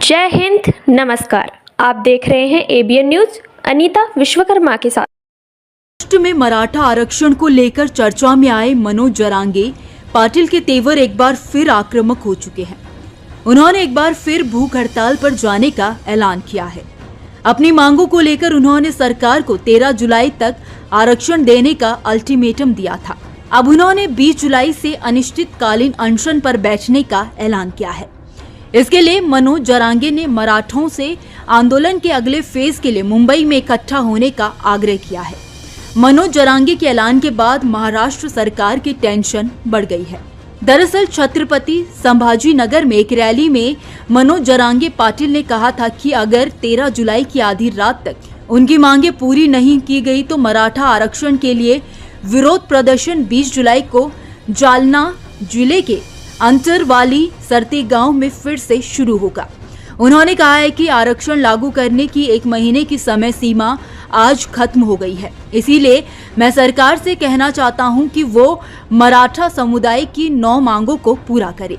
जय हिंद, नमस्कार। आप देख रहे हैं एबीएन न्यूज। अनीता विश्वकर्मा के साथ। महाराष्ट्र में मराठा आरक्षण को लेकर चर्चा में आए मनोज जरांगे पाटिल के तेवर एक बार फिर आक्रामक हो चुके हैं। उन्होंने एक बार फिर भूख हड़ताल पर जाने का ऐलान किया है। अपनी मांगों को लेकर उन्होंने सरकार को 13 जुलाई तक आरक्षण देने का अल्टीमेटम दिया था। अब उन्होंने 20 जुलाई से अनिश्चितकालीन अनशन पर बैठने का ऐलान किया है। इसके लिए मनोज जरांगे ने मराठों से आंदोलन के अगले फेज के लिए मुंबई में इकट्ठा होने का आग्रह किया है। मनोज जरांगे के ऐलान के बाद महाराष्ट्र सरकार की टेंशन बढ़ गई है। दरअसल छत्रपति संभाजी नगर में एक रैली में मनोज जरांगे पाटिल ने कहा था कि अगर 13 जुलाई की आधी रात तक उनकी मांगे पूरी नहीं की गई तो मराठा आरक्षण के लिए विरोध प्रदर्शन 20 जुलाई को जालना जिले के अंतरवाली सरती गांव में फिर से शुरू होगा। उन्होंने कहा है कि आरक्षण लागू करने की 1 महीने की समय सीमा आज खत्म हो गई है, इसीलिए मैं सरकार से कहना चाहता हूं कि वो मराठा समुदाय की 9 मांगों को पूरा करे।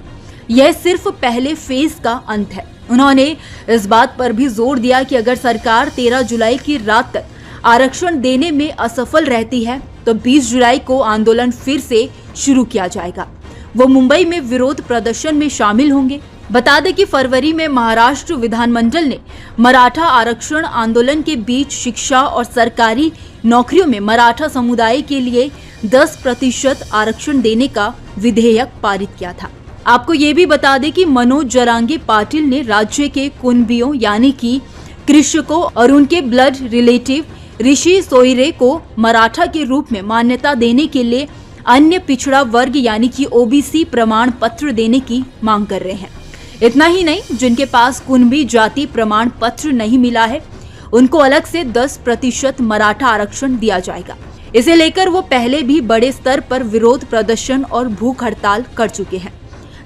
यह सिर्फ पहले फेज का अंत है। उन्होंने इस बात पर भी जोर दिया कि अगर सरकार 13 जुलाई की रात तक आरक्षण देने में असफल रहती है तो 20 जुलाई को आंदोलन फिर से शुरू किया जाएगा। वो मुंबई में विरोध प्रदर्शन में शामिल होंगे। बता दें कि फरवरी में महाराष्ट्र विधानमंडल ने मराठा आरक्षण आंदोलन के बीच शिक्षा और सरकारी नौकरियों में मराठा समुदाय के लिए 10% आरक्षण देने का विधेयक पारित किया था। आपको ये भी बता दें कि मनोज जरांगे पाटिल ने राज्य के कुनबियों यानी कि कृषकों और उनके ब्लड रिलेटिव ऋषि सोइरे को मराठा के रूप में मान्यता देने के लिए अन्य पिछड़ा वर्ग यानी कि ओबीसी प्रमाण पत्र देने की मांग कर रहे हैं। इतना ही नहीं, जिनके पास कुनबी जाति प्रमाण पत्र नहीं मिला है उनको अलग से 10% मराठा आरक्षण दिया जाएगा। इसे लेकर वो पहले भी बड़े स्तर पर विरोध प्रदर्शन और भूख हड़ताल कर चुके हैं।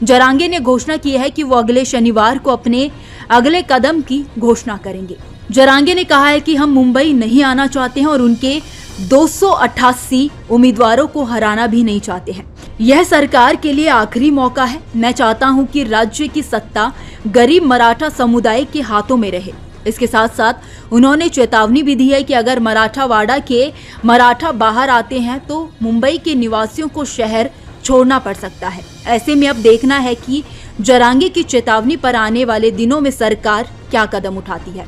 जरांगे ने घोषणा की है कि वो अगले शनिवार को अपने अगले कदम की घोषणा करेंगे। जरांगे ने कहा है कि हम मुंबई नहीं आना चाहते हैं और उनके 288 उम्मीदवारों को हराना भी नहीं चाहते हैं। यह सरकार के लिए आखिरी मौका है। मैं चाहता हूं कि राज्य की सत्ता गरीब मराठा समुदाय के हाथों में रहे। इसके साथ साथ उन्होंने चेतावनी भी दी है कि अगर मराठावाड़ा के मराठा बाहर आते हैं तो मुंबई के निवासियों को शहर छोड़ना पड़ सकता है। ऐसे में अब देखना है कि जरांगे की चेतावनी पर आने वाले दिनों में सरकार क्या कदम उठाती है।